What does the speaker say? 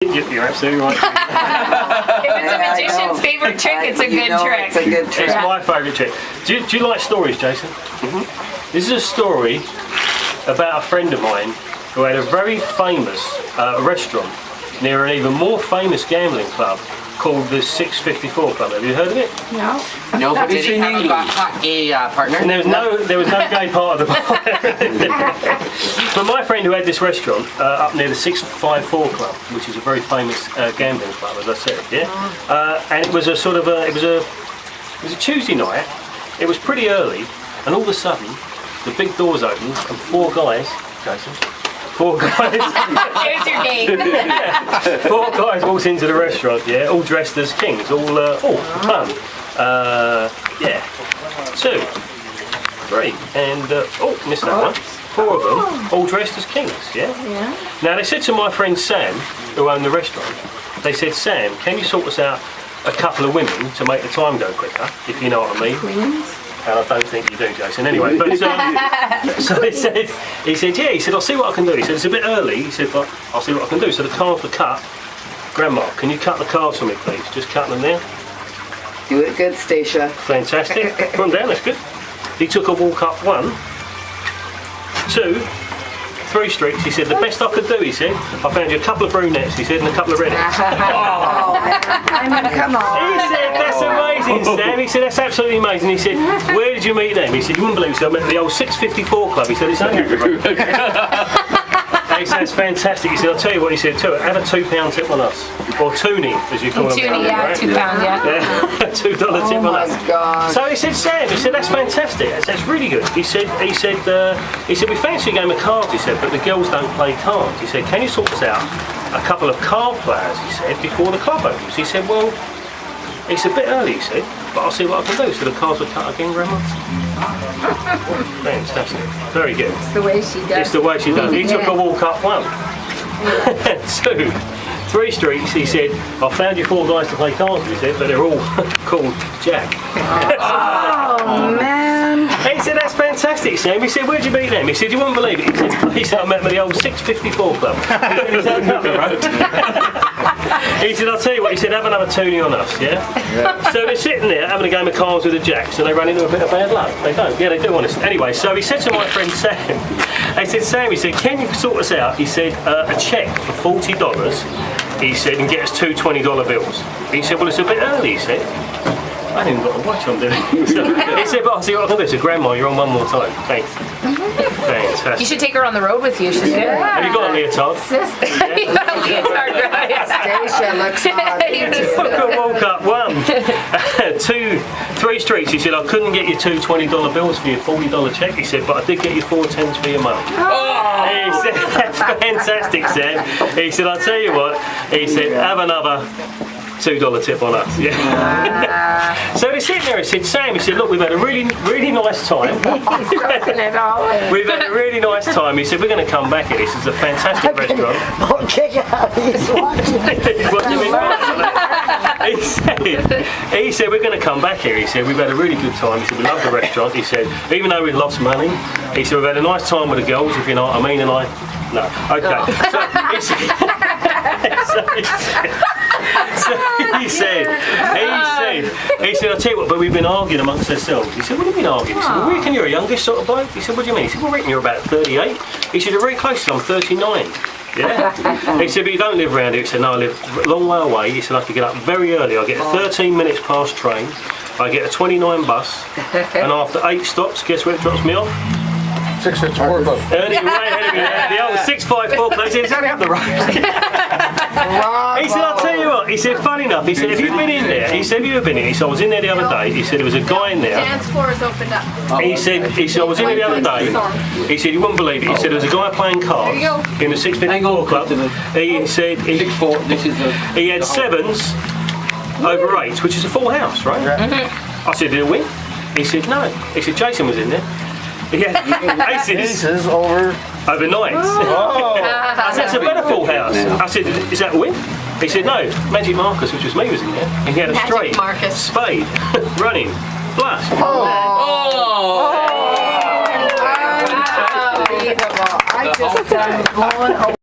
You're absolutely right. If it's a magician's favorite trick, it's a good trick. It's a good trick. It's my favourite trick. Do you like stories, Jason? This is a story about a friend of mine who had a very famous restaurant near an even more famous gambling club called the 654 Club. Have you heard of it? No. No, but did he have a partner? And there was no gay part of the bar. But my friend who had this restaurant up near the 654 Club, which is a very famous gambling club, as I said, yeah. And it was a sort of it was a Tuesday night. It was pretty early, and all of a sudden, the big doors opened, and four guys, Jason. Four guys. Here's your game. Four guys walked into the restaurant, yeah, all dressed as kings, all one, yeah, two, three, and missed that one. Four of them, all dressed as kings, yeah. Now they said to my friend Sam, who owned the restaurant, they said, Sam, can you sort us out a couple of women to make the time go quicker, if you know what I mean? Queens? And I don't think you do, Jason. Anyway, but so he said, yeah. He said, I'll see what I can do. He said, it's a bit early. He said, but I'll see what I can do. So the cards were cut. Grandma, can you cut the cards for me, please? Just cut them there. Do it good, Stacia. Fantastic. Put them down. That's good. He took a walk up 1, 2, 3 streets. He said, the best I could do, he said, I found you a couple of brunettes, he said, and a couple of redheads. Come on. He said, that's amazing, Sam. He said, that's absolutely amazing. He said, where did you meet them? He said, you wouldn't believe it. So I met at the old 654 Club. He said, it's only He said, it's fantastic. He said, I'll tell you what, he said, have a £2 tip on us. Or toonie, as you call them. Toonie, yeah, right? £2, yeah. $2 tip on us. Oh my God. So he said, Sam, he said, that's fantastic. That's really good. He said, we fancy a game of cards, he said, but the girls don't play cards. He said, can you sort us out a couple of card players, he said, before the club opens? He said, well, it's a bit early, he said, but I'll see what I can do. So the cards were cut again, Grandma. Fantastic. Very good. It's the way she does. It's the way she does. He took a walk up 1, 2, 3 streets. He said, I found you 4 guys to play cards, he said, but they're all called Jack. Oh, man. He said, that's fantastic, Sam. He said, where'd you meet them? He said, you wouldn't believe it. He said, I met them at the old 654 Club. He said, he said, I'll tell you what, he said, have another toonie on us, yeah? So they're sitting there having a game of cards with the Jacks and they run into a bit of bad luck. They don't. Yeah, they do, honestly. Anyway, so he said to my friend Sam, he said, Sam, he said, can you sort us out? He said, a cheque for $40, he said, and get us 2 $20 bills. He said, well, it's a bit early, he said. I haven't even got a watch on, did he? So he said, but I'll see what I can do. So, Grandma, you're on one more time. Thanks. Fantastic. You should take her on the road with you. She's good. Have you got a leotard? You got a leotard, right? Stacia looks hot. Took a walk up 1, 2, 3 streets. He said, I couldn't get you 2 $20 bills for your $40 cheque. He said, but I did get you 4 10s for your money. He said, that's fantastic, Sam. He said, I'll tell you what. He said, have another $2 tip on us. Yeah. So they sit there and said, Sam, he said, look, we've had a really nice time. We've had a really nice time. He said, we're going to come back here. This is a fantastic restaurant. I'll kick out. He's watching. He said, we're going to come back here. He said, we've had a really good time. He said, we love the restaurant. He said, even though we've lost money, he said, we've had a nice time with the girls, if you know what I mean. And no. Okay. So he said, I'll tell you what, but we've been arguing amongst ourselves. He said, what do you mean arguing? He said, well, we reckon you're a youngish sort of bloke. He said, what do you mean? He said, well, we reckon you're about 38. He said, you're very close to I'm 39. Yeah? He said, but you don't live around here. He said, no, I live a long way away. He said, I have to get up very early. I get a 13 minutes past train. I get a 29 bus. And after 8 stops, guess where it drops me off? 654 Club. The old 654 place. It's only up the road. He said, I'll tell you what. He said, funny enough. He said, have you been in there? He said, have you ever been in? He said, I was in there the other day. He said, there was a guy in there. Dance floor is opened up. He said, I was in there the other day. He said, you wouldn't believe it. He said, there was a guy playing cards in the 654 Club. He said, he had 7s over 8s, which is a full house, right? I said, did it win? He said, no. He said, Jason was in there. Yeah, aces over nights. Oh. I said, it's a better full house. I said, is that a win? He said, no, MagicMarc, which was me, was in there. And he had a straight, spade, running, flush. Unbelievable. I just blown away.